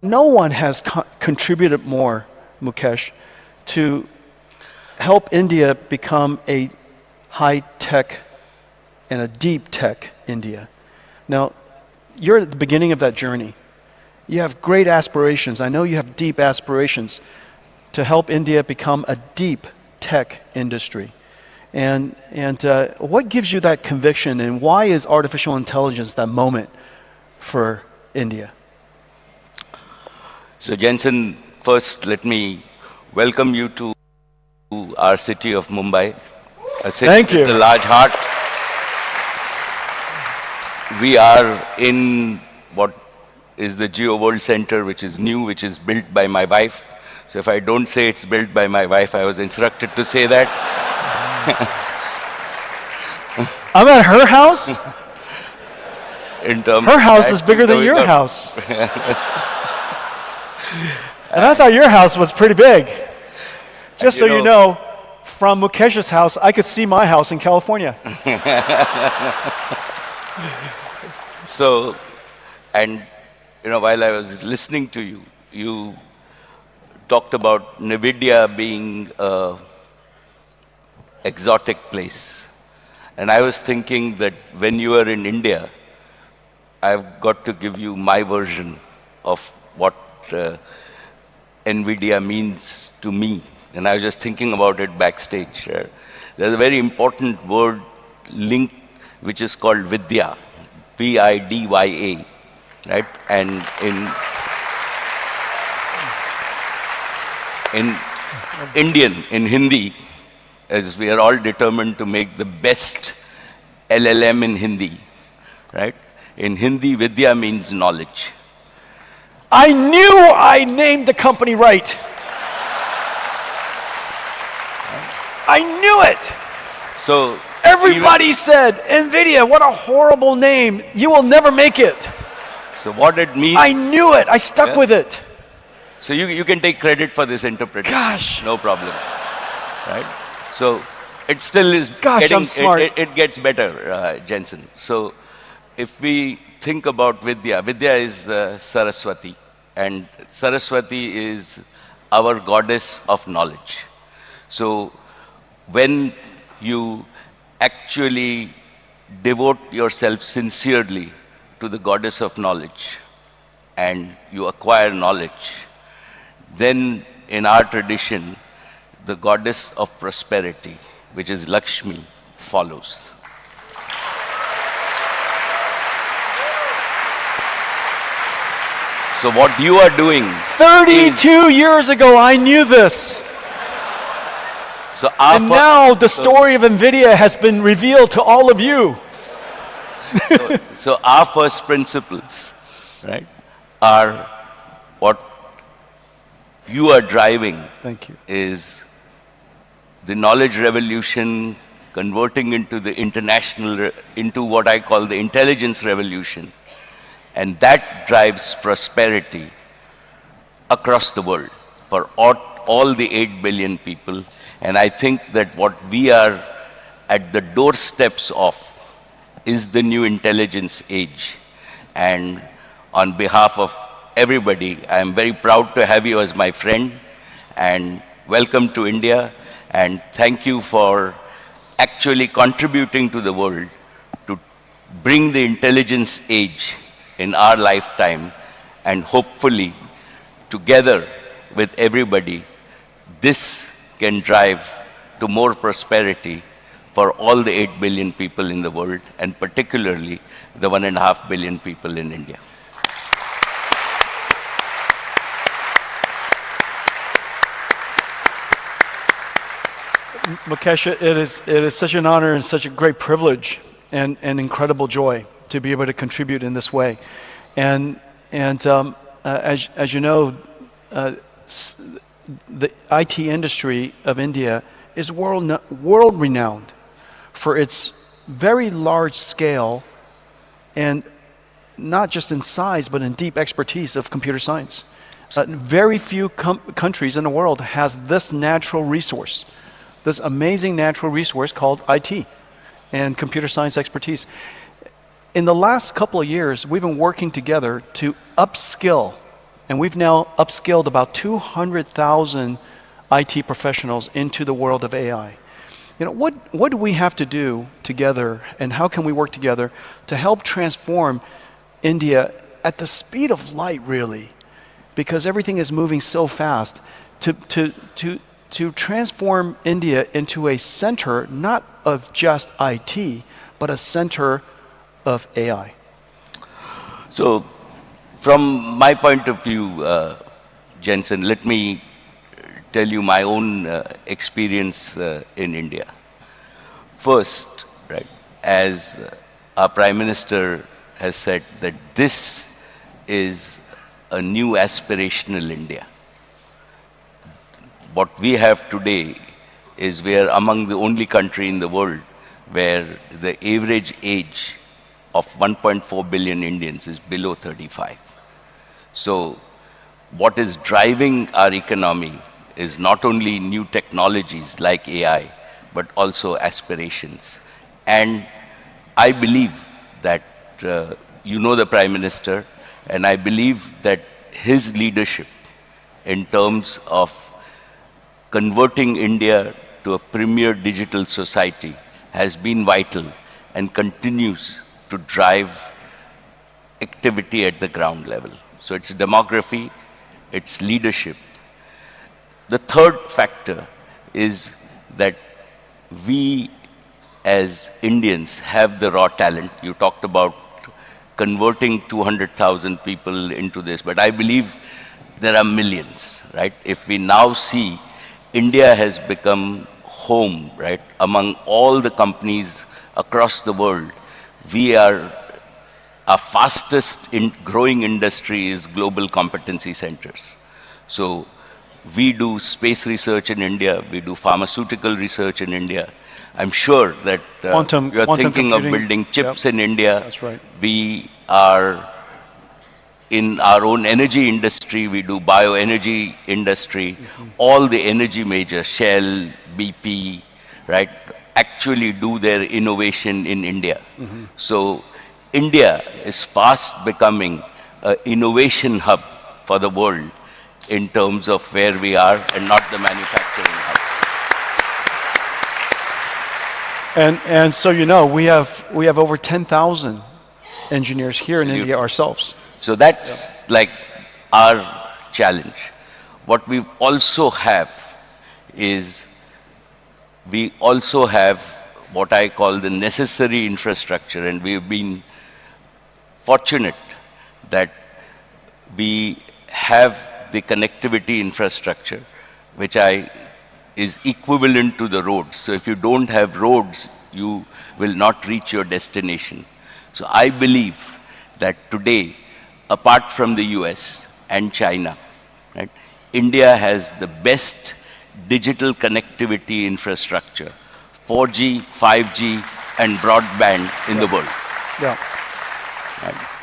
no one has contributed more, Mukesh, to help India become a high-tech and a deep-tech India. Now, you're at the beginning of that journey. You have great aspirations. I know you have deep aspirations to help India become a deep tech industry. And what gives you that conviction, and why is artificial intelligence that moment for India? So Jensen, first let me welcome you to our city of Mumbai, a city with a large heart. We are in what is the Geo World Center, which is new, which is built by my wife. So if I don't say it's built by my wife, I was instructed to say that. I'm at her house? Her house is bigger than your house. And I thought your house was pretty big. Just so you know, from Mukesh's house, I could see my house in California. So, and while I was listening to you, you talked about Nvidia being an exotic place. And I was thinking that when you are in India, I've got to give you my version of what Nvidia means to me. And I was just thinking about it backstage. There's a very important word linked which is called Vidya, Vidya, right? And in Indian, in Hindi, as we are all determined to make the best LLM in Hindi, right? In Hindi, Vidya means knowledge. I knew I named the company right. I knew it. So everybody said, Nvidia, what a horrible name. You will never make it. So what it means. I knew it. I stuck with it. So you can take credit for this interpretation. Gosh. No problem. Right? So it still is I'm smart. It gets better, Jensen. So if we think about Vidya, Vidya is Saraswati. And Saraswati is our goddess of knowledge. So when you actually devote yourself sincerely to the goddess of knowledge and you acquire knowledge, then in our tradition, the goddess of prosperity, which is Lakshmi, follows. So what you are doing 32 years ago, I knew this. So and now the story of Nvidia has been revealed to all of you. So our first principles, right, are what you are driving. Thank you. Is the knowledge revolution converting into the into what I call the intelligence revolution. And that drives prosperity across the world for all the 8 billion people. And I think that what we are at the doorsteps of is the new intelligence age. And on behalf of everybody, I am very proud to have you as my friend, and welcome to India. And thank you for actually contributing to the world to bring the intelligence age in our lifetime, and hopefully together with everybody, this can drive to more prosperity for all the 8 billion people in the world, and particularly the 1.5 billion people in India. Mukesh, it is such an honor and such a great privilege and incredible joy to be able to contribute in this way. And as you know, the IT industry of India is world renowned for its very large scale, and not just in size, but in deep expertise of computer science. Very few countries in the world has this natural resource, this amazing natural resource called IT and computer science expertise. In the last couple of years, we've been working together to upskill And we've now upskilled about 200,000 IT professionals into the world of AI. What do we have to do together, and how can we work together to help transform India at the speed of light, really? Because everything is moving so fast. To transform India into a center, not of just IT, but a center of AI. So, from my point of view, Jensen, let me tell you my own experience in India. First, right, as our Prime Minister has said, that this is a new aspirational India. What we have today is we are among the only country in the world where the average age of 1.4 billion Indians is below 35. So what is driving our economy is not only new technologies like AI, but also aspirations. And I believe that, you know the Prime Minister, and I believe that his leadership in terms of converting India to a premier digital society has been vital and continues to drive activity at the ground level. So it's demography, it's leadership. The third factor is that we as Indians have the raw talent. You talked about converting 200,000 people into this, but I believe there are millions, right? If we now see India has become home, right, among all the companies across the world, our fastest growing industry is global competency centers. So we do space research in India, we do pharmaceutical research in India. I'm sure that you're thinking of building chips in India. That's right. We are in our own energy industry, we do bioenergy industry. All the energy majors, Shell, BP, right, actually do their innovation in India. So India is fast becoming an innovation hub for the world in terms of where we are and not the manufacturing hub. And so we have over 10,000 engineers here in India ourselves. So that's like our challenge. What we also have is we also have what I call the necessary infrastructure, and we've been fortunate that we have the connectivity infrastructure, which is equivalent to the roads. So if you don't have roads, you will not reach your destination. So I believe that today, apart from the US and China, right, India has the best digital connectivity infrastructure, 4G, 5G, and broadband in the world. Yeah. Right.